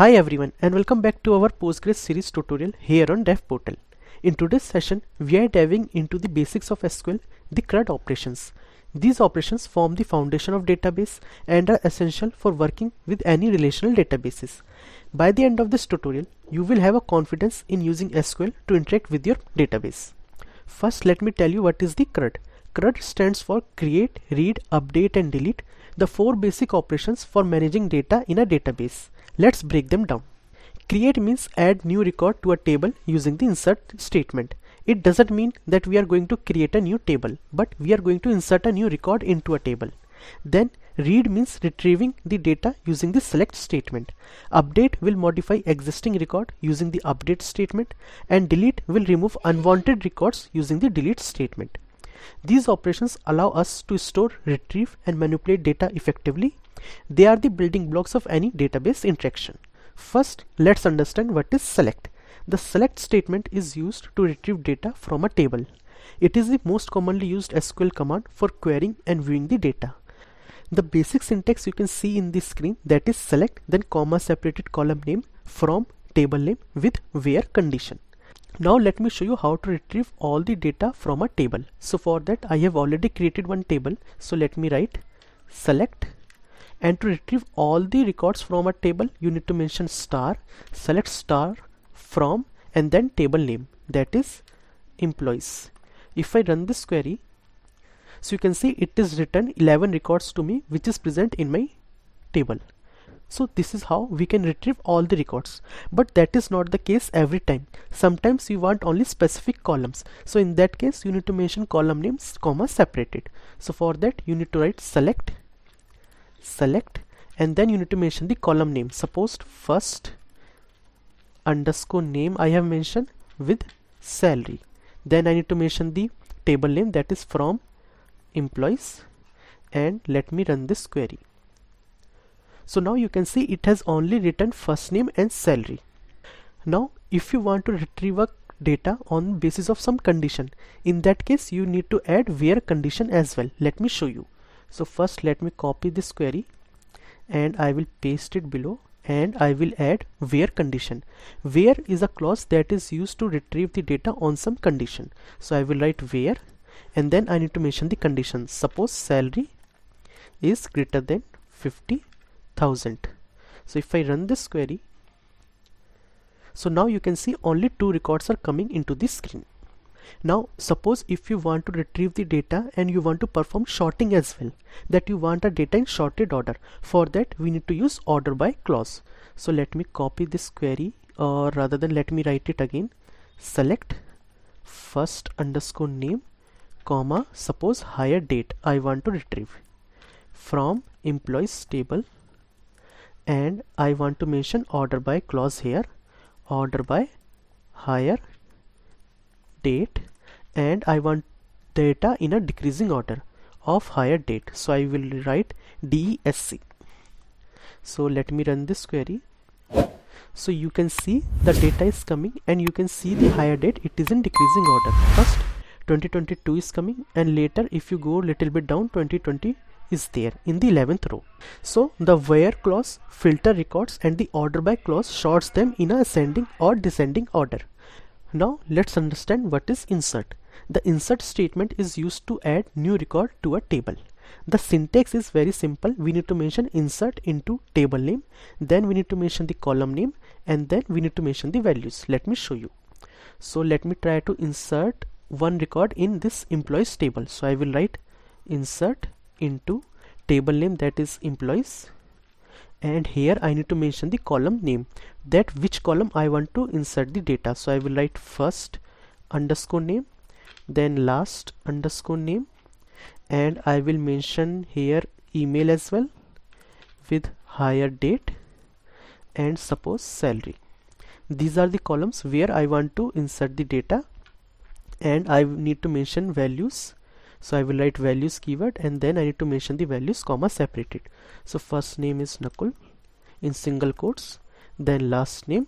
Hi everyone and welcome back to our Postgres series tutorial here on Dev Portal. In today's session, we are diving into the basics of SQL, the CRUD operations. These operations form the foundation of database and are essential for working with any relational databases. By the end of this tutorial, you will have a confidence in using SQL to interact with your database. First, let me tell you what is the CRUD. CRUD stands for Create, Read, Update and Delete, the four basic operations for managing data in a database. Let's break them down. Create means add new record to a table using the insert statement. It doesn't mean that we are going to create a new table, but we are going to insert a new record into a table. Then read means retrieving the data using the select statement. Update will modify existing record using the update statement, and delete will remove unwanted records using the delete statement. These operations allow us to store, retrieve and manipulate data effectively. They are the building blocks of any database interaction. First, let's understand what is select. The select statement is used to retrieve data from a table. It is the most commonly used SQL command for querying and viewing the data. The basic syntax you can see in the screen, that is select, then comma separated column name from table name with where condition. Now let me show you how to retrieve all the data from a table. So for that I have already created one table. So let me write select, and to retrieve all the records from a table you need to mention star, select star from and then table name, that is employees. If I run this query, so you can see it is written 11 records to me which is present in my table. So this is how we can retrieve all the records, but that is not the case every time. Sometimes you want only specific columns, so in that case you need to mention column names comma separated. So for that you need to write select and then you need to mention the column name. Suppose first underscore name I have mentioned with salary. Then I need to mention the table name, that is from employees, and let me run this query. So now you can see it has only written first name and salary. Now if you want to retrieve a data on basis of some condition, in that case you need to add where condition as well. Let me show you. So first let me copy this query and I will paste it below, and I will add where condition. Where is a clause that is used to retrieve the data on some condition. So I will write where, and then I need to mention the condition. Suppose salary is greater than 50,000. So if I run this query, so now you can see only two records are coming into the screen. Now suppose if you want to retrieve the data and you want to perform sorting as well, that you want a data in sorted order. For that we need to use order by clause. So let me copy this query, or rather than let me write it again. Select first underscore name comma, suppose hire date I want to retrieve from employees table, and I want to mention order by clause here, order by hire date, and I want data in a decreasing order of hire date. So I will write DESC. So let me run this query. So you can see the data is coming, and you can see the hire date, it is in decreasing order. First 2022 is coming, and later if you go little bit down 2020 is there in the 11th row. So the where clause filter records and the order by clause sorts them in a ascending or descending order. Now let's understand what is insert. The insert statement is used to add new record to a table. The syntax is very simple. We need to mention insert into table name, then we need to mention the column name, and then we need to mention the values. Let me show you. So let me try to insert one record in this employees table. So I will write insert into table name, that is employees, and here I need to mention the column name, that which column I want to insert the data. So I will write first underscore name, then last underscore name, and I will mention here email as well with hire date and suppose salary. These are the columns where I want to insert the data, and I need to mention values. So I will write values keyword, and then I need to mention the values comma separated. So first name is Nakul in single quotes, then last name,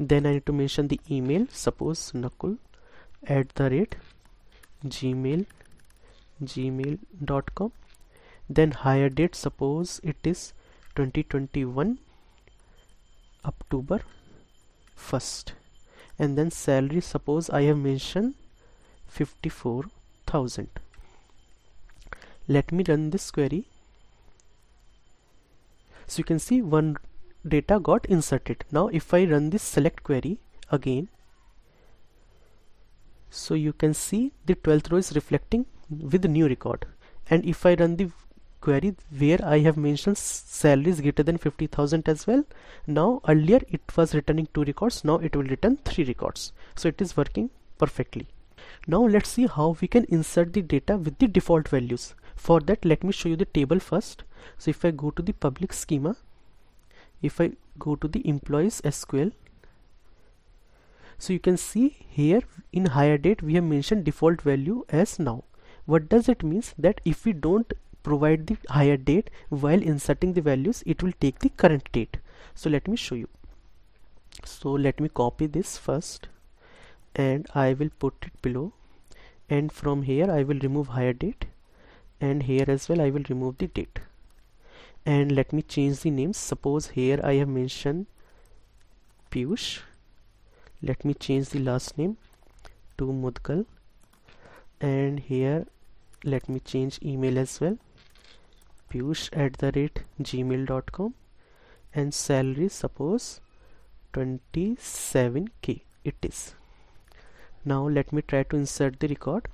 then I need to mention the email, suppose nakul@gmail.com, then hire date, suppose it is 2021, October 1st, and then salary, suppose I have mentioned 54,000. Let me run this query. So you can see one data got inserted. Now if I run this select query again, so you can see the 12th row is reflecting with the new record. And if I run the query where I have mentioned salary is greater than 50,000 as well, now earlier it was returning 2 records, now it will return 3 records. So it is working perfectly. Now let's see how we can insert the data with the default values. For that, let me show you the table first. So if I go to the public schema, if I go to the employees SQL, so you can see here in hire date we have mentioned default value as now. What does it mean? That if we don't provide the hire date while inserting the values, it will take the current date. So let me show you. So let me copy this first and I will put it below, and from here I will remove hire date, and here as well I will remove the date. And let me change the names. Suppose here I have mentioned Piyush. Let me change the last name to Mudgal, and here let me change email as well, piyush@gmail.com, and salary suppose 27k it is. Now let me try to insert the record,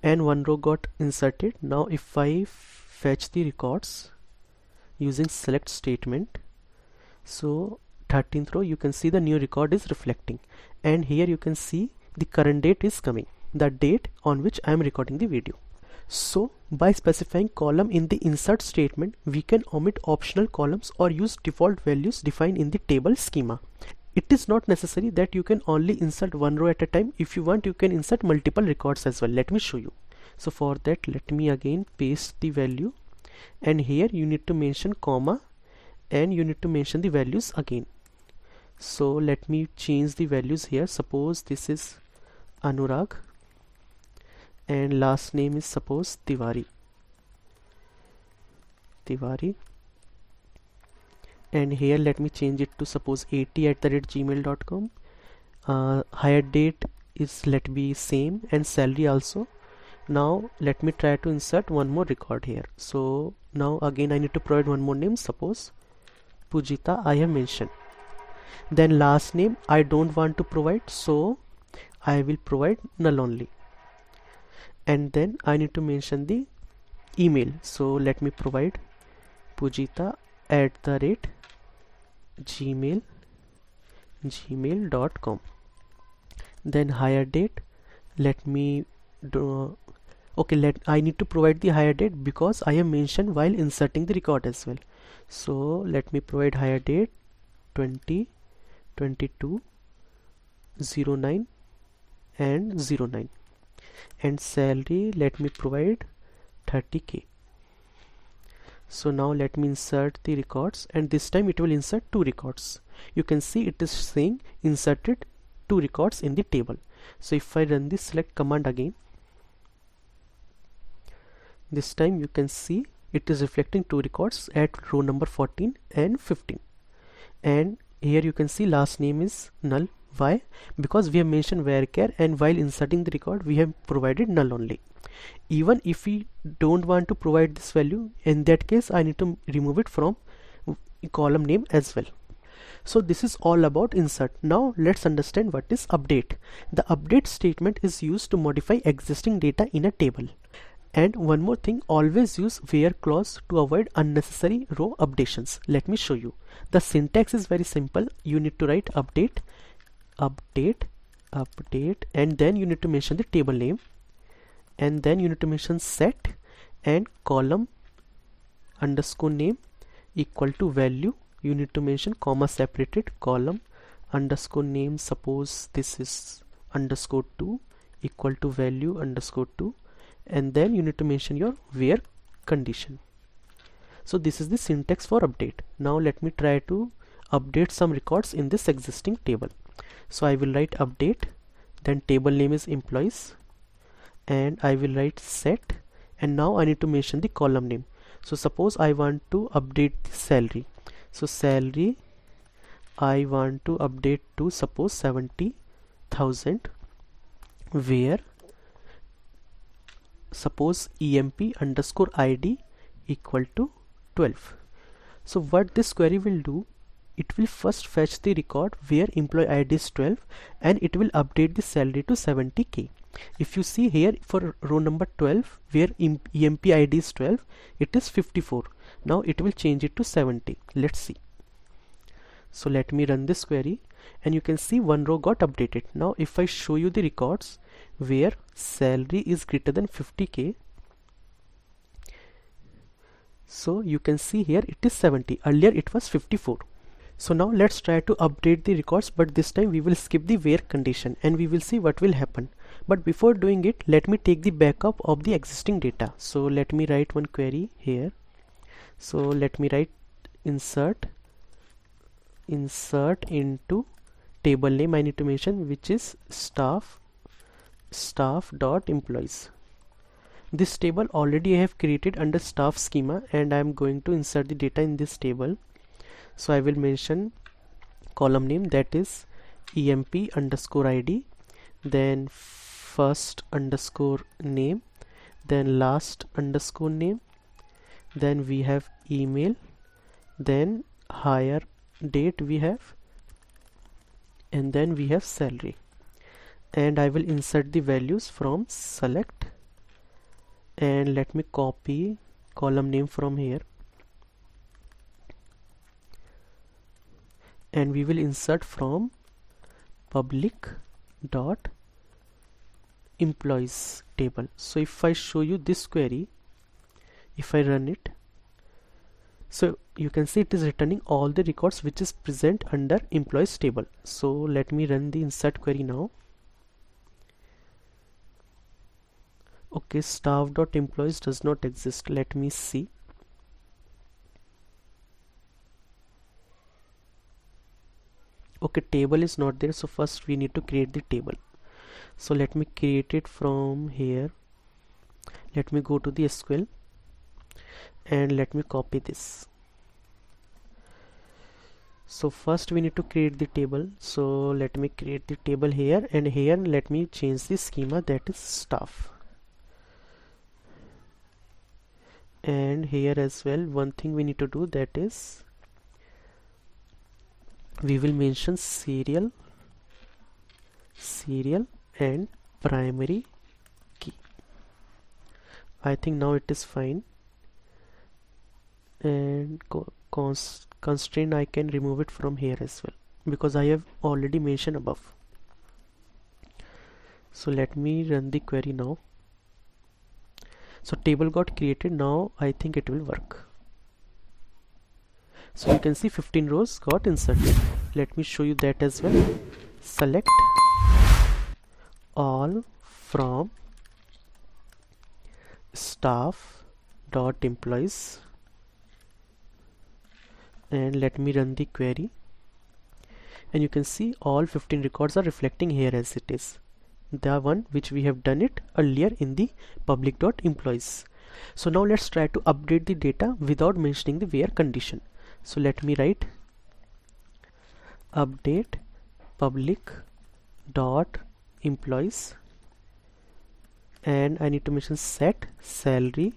and one row got inserted. Now if I fetch the records using select statement, so 13th row you can see the new record is reflecting, and here you can see the current date is coming, the date on which I am recording the video. So by specifying column in the insert statement, we can omit optional columns or use default values defined in the table schema. It is not necessary that you can only insert one row at a time. If you want, you can insert multiple records as well. Let me show you. So for that, let me again paste the value, and here you need to mention comma, and you need to mention the values again. So let me change the values here. Suppose this is Anurag and last name is suppose Tiwari, and here let me change it to suppose 80@gmail.com. Hire date is let be same, and salary also. Now let me try to insert one more record here. So now again I need to provide one more name. Suppose Pujita I have mentioned. Then last name I don't want to provide, so I will provide null only. And then I need to mention the email. So let me provide pujita@gmail.com. Then hire date, let me do I need to provide the hire date because I have mentioned while inserting the record as well. So let me provide hire date 20/22/09 and 09, and salary let me provide 30k. So now let me insert the records, and this time it will insert 2 records. You can see it is saying inserted 2 records in the table. So if I run this select command again, this time you can see it is reflecting 2 records at row number 14 and 15, and here you can see last name is null. Why? Because we have mentioned varchar, and while inserting the record we have provided null only. Even if we don't want to provide this value, in that case I need to remove it from column name as well. So this is all about insert. Now let's understand what is update. The update statement is used to modify existing data in a table. And one more thing, always use where clause to avoid unnecessary row updations. Let me show you. The syntax is very simple. You need to write update, and then you need to mention the table name, and then you need to mention set and column underscore name equal to value. You need to mention comma separated column underscore name, suppose this is underscore 2 equal to value underscore 2, and then you need to mention your where condition. So this is the syntax for update. Now let me try to update some records in this existing table. So I will write update, then table name is employees, and I will write set, and now I need to mention the column name. So suppose I want to update the salary. So salary I want to update to suppose 70,000, where suppose emp underscore id equal to 12. So what this query will do, it will first fetch the record where employee ID is 12 and it will update the salary to 70k. If you see here for row number 12 where emp ID is 12, it is 54. Now it will change it to 70. Let's see. So let me run this query and you can see one row got updated. Now if I show you the records where salary is greater than 50k, so you can see here it is 70. Earlier it was 54. So now let's try to update the records, but this time we will skip the where condition and we will see what will happen. But before doing it, let me take the backup of the existing data. So let me write one query here. So let me write insert into table name. I need to mention which is staff dot employees. This table already I have created under staff schema and I am going to insert the data in this table. So I will mention column name, that is emp underscore id, then first underscore name, then last underscore name, then we have email, then hire date we have, and then we have salary. And I will insert the values from select, and let me copy column name from here, and we will insert from public dot employees table. So if I show you this query, if I run it, so you can see it is returning all the records which is present under employees table. So let me run the insert query now. Okay, staff dot employees does not exist. Let me see. Okay, table is not there, so first we need to create the table. So let me create it from here. Let me go to the SQL and let me copy this. So first we need to create the table. So let me create the table here, and here let me change the schema, that is staff. And here as well, one thing we need to do, that is we will mention serial and primary key. I think now it is fine. And constraint I can remove it from here as well, because I have already mentioned above. So let me run the query now. So table got created. Now I think it will work. So you can see 15 rows got inserted. Let me show you that as well. Select all from staff dot employees, and let me run the query, and you can see all 15 records are reflecting here as it is, the one which we have done it earlier in the public dot employees. So now let's try to update the data without mentioning the where condition. So let me write update public dot employees, and I need to mention set salary.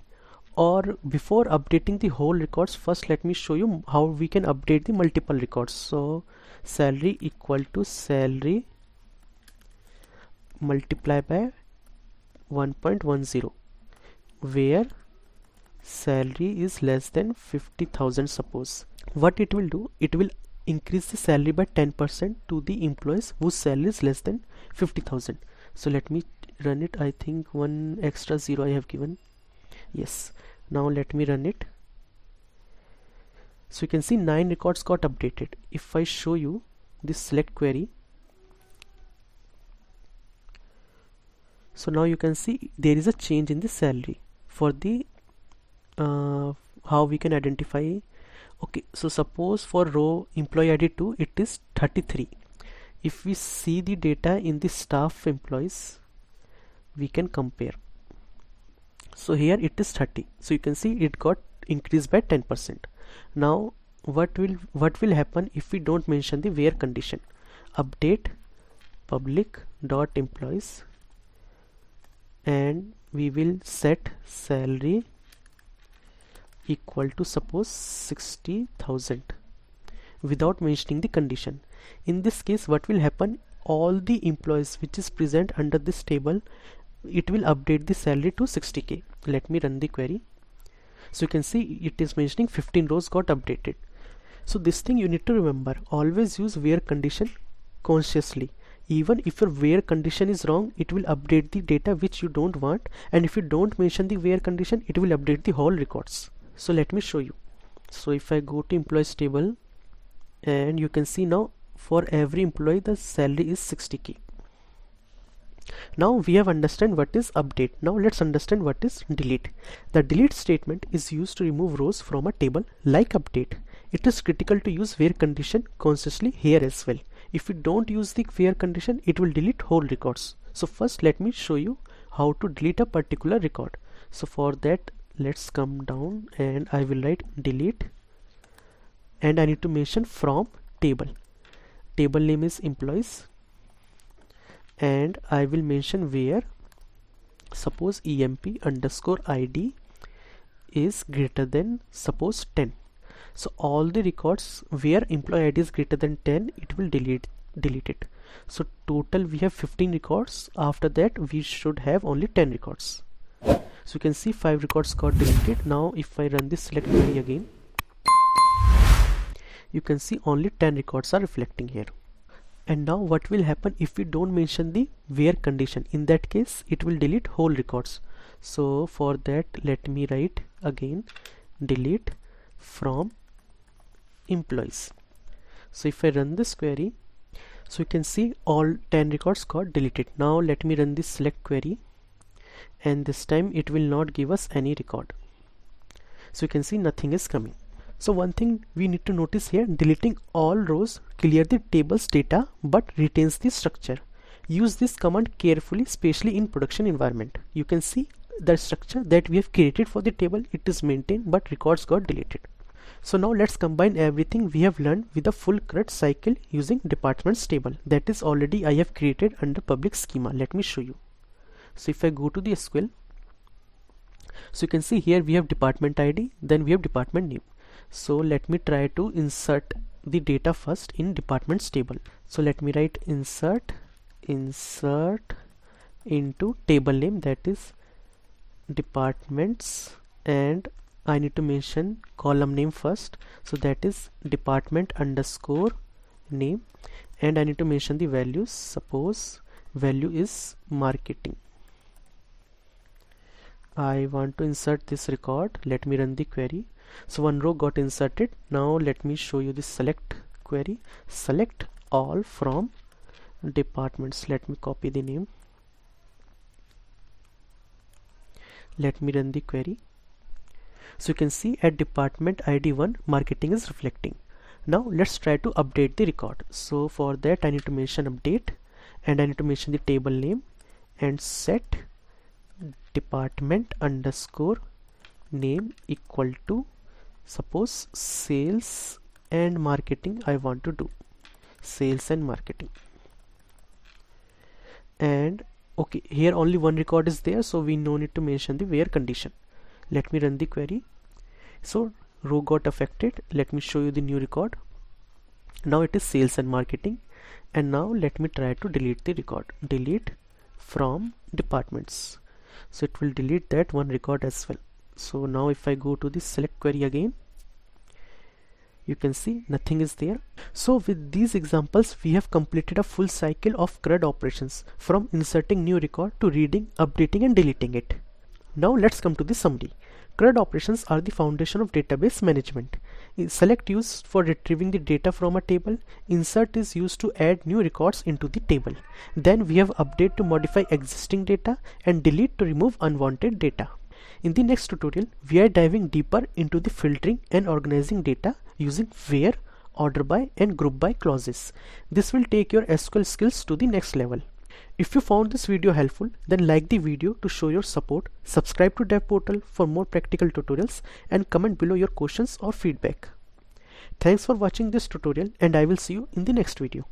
Or before updating the whole records, first let me show you how we can update the multiple records. So salary equal to salary multiply by 1.10, where salary is less than 50,000. Suppose what it will do, it will increase the salary by 10% to the employees whose salary is less than 50,000. So let me run it. I think one extra zero I have given. Yes, now let me run it. So you can see 9 records got updated. If I show you this select query, so now you can see there is a change in the salary. For the how we can identify. Okay, so suppose for row employee ID 2 it is 33. If we see the data in the staff employees, we can compare. So here it is 30. So you can see it got increased by 10%. Now what will happen if we don't mention the where condition. Update public dot employees, and we will set salary equal to suppose 60,000 without mentioning the condition. In this case, what will happen, all the employees which is present under this table, it will update the salary to 60k. Let me run the query. So you can see it is mentioning 15 rows got updated. So this thing you need to remember, always use where condition consciously. Even if your where condition is wrong, it will update the data which you don't want, and if you don't mention the where condition, it will update the whole records. So let me show you. So if I go to employees table, and you can see now for every employee the salary is 60k. Now we have understand what is update. Now let's understand what is delete. The delete statement is used to remove rows from a table like update. It is critical to use where condition consciously here as well. If you don't use the where condition, it will delete whole records. So first let me show you how to delete a particular record. So for that, let's come down and I will write delete, and I need to mention from table. Table name is employees, and I will mention where, suppose emp underscore id is greater than suppose 10. So all the records where employee id is greater than 10, it will delete it. So total we have 15 records. After that we should have only 10 records. So you can see 5 records got deleted. Now if I run this select query again, you can see only 10 records are reflecting here. And now what will happen if we don't mention the where condition? In that case, it will delete whole records. So for that, let me write again delete from employees. So if I run this query, so you can see all 10 records got deleted. Now let me run this select query, and this time it will not give us any record. So you can see nothing is coming. So one thing we need to notice here, deleting all rows clear the table's data but retains the structure. Use this command carefully, especially in production environment. You can see the structure that we have created for the table, it is maintained but records got deleted. So now let's combine everything we have learned with a full CRUD cycle using departments table that is already I have created under public schema. Let me show you. So if I go to the SQL, so you can see here we have department ID, then we have department name. So let me try to insert the data first in departments table. So let me write insert into table name, that is departments, and I need to mention column name first, so that is department underscore name, and I need to mention the values. Suppose value is marketing. I want to insert this record. Let me run the query. So one row got inserted. Now let me show you the select query. Select all from departments. Let me copy the name. Let me run the query. So you can see at department ID 1 marketing is reflecting. Now let's try to update the record. So for that I need to mention update, and I need to mention the table name and set department underscore name equal to suppose sales and marketing. I want to do sales and marketing, and okay, here only one record is there, so we no need to mention the where condition. Let me run the query. So row got affected. Let me show you the new record. Now it is sales and marketing, and now let me try to delete the record. Delete from departments. So it will delete that one record as well. So now if I go to the select query again, you can see nothing is there. So with these examples we have completed a full cycle of CRUD operations, from inserting new record to reading, updating and deleting it. Now let's come to the summary. CRUD operations are the foundation of database management. Select used for retrieving the data from a table. Insert is used to add new records into the table. Then we have update to modify existing data, and delete to remove unwanted data. In the next tutorial, we are diving deeper into the filtering and organizing data using where, order by and group by clauses. This will take your SQL skills to the next level. If you found this video helpful, then like the video to show your support, subscribe to Dev Portal for more practical tutorials, and comment below your questions or feedback. Thanks for watching this tutorial, and I will see you in the next video.